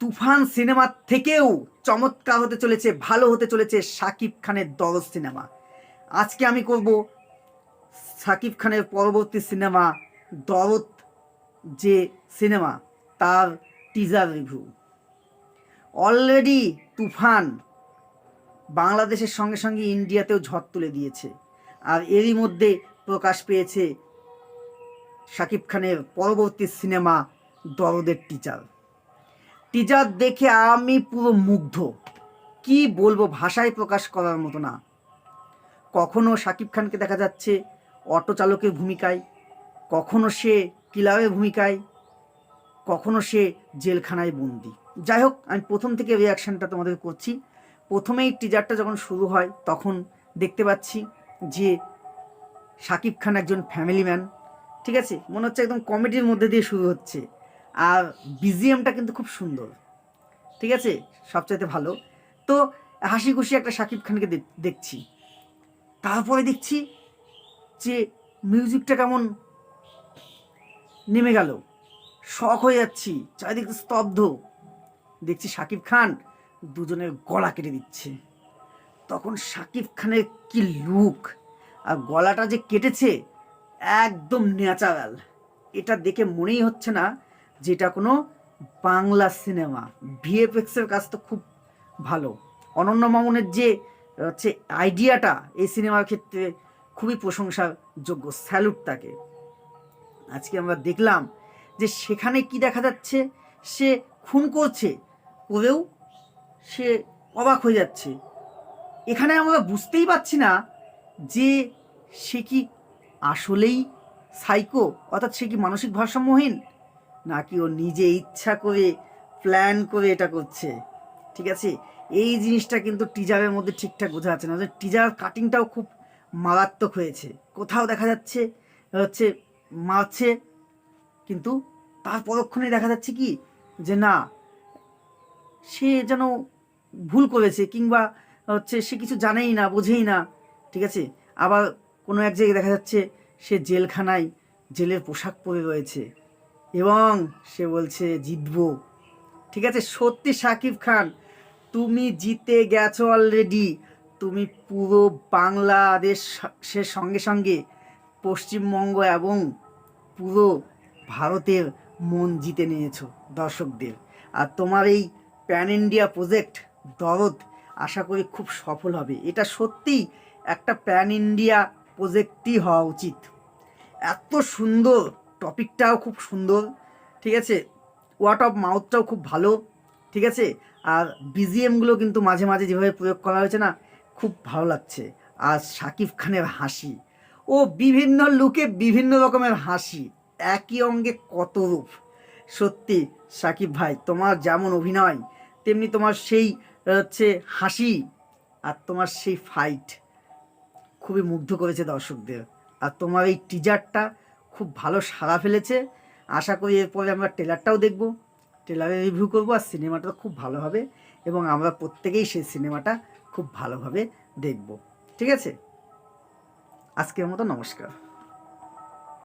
তুফান সিনেমার থেকেও চমৎকার হতে চলেছে, ভালো হতে চলেছে শাকিব খানের দরদ সিনেমা। আজকে আমি করব শাকিব খানের পরবর্তী সিনেমা দরদ, যে সিনেমা তার টিজার রিভিউ। অলরেডি তুফান বাংলাদেশের সঙ্গে সঙ্গে ইন্ডিয়াতেও ঝড় তুলে দিয়েছে, আর এরই মধ্যে প্রকাশ পেয়েছে শাকিব খানের পরবর্তী সিনেমা দরদের টিজার দেখে আমি পুরো মুগ্ধ, কি বলবো, ভাষায় প্রকাশ করার মতো না। কখনো শাকিব খানকে দেখা যাচ্ছে অটো চালকের ভূমিকায়, কখনো সে কিলারের ভূমিকায়, কখনো সে জেলখানায় বন্দি। যাই হোক, আমি প্রথম থেকে রিয়াকশানটা তোমাদের করছি। প্রথমেই টিজারটা যখন শুরু হয় তখন দেখতে পাচ্ছি যে শাকিব খান একজন ফ্যামিলি ম্যান, ঠিক আছে, মনে হচ্ছে একদম কমেডির মধ্যে দিয়ে শুরু হচ্ছে। আর বিজিএমটা কিন্তু খুব সুন্দর, ঠিক আছে, সবচাইতে ভালো। তো হাসি খুশি একটা শাকিব খানকে দেখছি। তারপরে দেখছি যে মিউজিকটা কেমন নেমে গেল, শক হয়ে যাচ্ছি, চারিদিকে স্তব্ধ। দেখছি শাকিব খান দুজনের গলা কেটে দিচ্ছে। তখন শাকিব খানের কি লুক, আর গলাটা যে কেটেছে একদম ন্যাচারাল। এটা দেখে মনেই হচ্ছে না যে এটা কোনো বাংলা সিনেমা। ভিএফএক্সের কাজ তো খুব ভালো। অনন্য মামুনের যে হচ্ছে আইডিয়াটা এই সিনেমার ক্ষেত্রে খুবই প্রশংসার যোগ্য, স্যালুট তাকে। আজকে আমরা দেখলাম যে সেখানে কি দেখা যাচ্ছে, সে খুন করছে, করেও সে অবাক হয়ে যাচ্ছে। এখানে আমরা বুঝতেই পারছি না যে সে কি আসলেই সাইকো, অর্থাৎ সে কি মানসিক ভারসাম্যহীন, নাকি ও নিজে ইচ্ছা করে প্ল্যান করে এটা করছে। ঠিক আছে, এই জিনিসটা কিন্তু টিজারের মধ্যে ঠিকঠাক বোঝা যাচ্ছে না। টিজার কাটিংটাও খুব মারাত্মক হয়েছে। কোথাও দেখা যাচ্ছে হচ্ছে মারছে, কিন্তু তার পরক্ষণে দেখা যাচ্ছে কি যে না, সে যেন ভুল করেছে, কিংবা হচ্ছে সে কিছু জানেই না, বোঝেই না। ঠিক আছে, আবার কোনো এক জায়গায় দেখা যাচ্ছে সে জেলখানায় জেলের পোশাক পরে রয়েছে এবং সে বলছে জিতবো। ঠিক আছে, সত্যি শাকিব খান তুমি জিতে গেছো অলরেডি। তুমি পুরো বাংলাদেশের সঙ্গে সঙ্গে পশ্চিমবঙ্গ এবং পুরো ভারতের মন জিতে নিয়েছো দর্শকদের। আর তোমার এই প্যান ইন্ডিয়া প্রজেক্ট দরদ আশা করি খুব সফল হবে। এটা সত্যিই একটা প্যান ইন্ডিয়া প্রজেক্টই হওয়া উচিত। এত সুন্দর, টপিকটাও খুব সুন্দর, ঠিক আছে, ওয়ার্ড অফ মাউথটাও খুব ভালো, ঠিক আছে, আর বিজিএমগুলো কিন্তু মাঝে মাঝে যেভাবে প্রয়োগ করা হয়েছে না, খুব ভালো লাগছে। আর শাকিব খানের হাসি, ও বিভিন্ন লুকে বিভিন্ন রকমের হাসি, একই অঙ্গে কত রূপ। সত্যি শাকিব ভাই, তোমার যেমন অভিনয় তেমনি তোমার সেই হচ্ছে হাসি, আর তোমার সেই ফাইট খুবই মুগ্ধ করেছে দর্শকদের। আর তোমার এই টিজারটা খুব ভালো সাড়া ফেলেছে। আশা করি এরপরে আমরা ট্রেলারটাও দেখব, ট্রেলারে রিভিউ করবো, আর সিনেমাটা খুব ভালো হবে এবং আমরা প্রত্যেকেই সেই সিনেমাটা খুব ভালোভাবে দেখব। ঠিক আছে, আজকের মতো নমস্কার।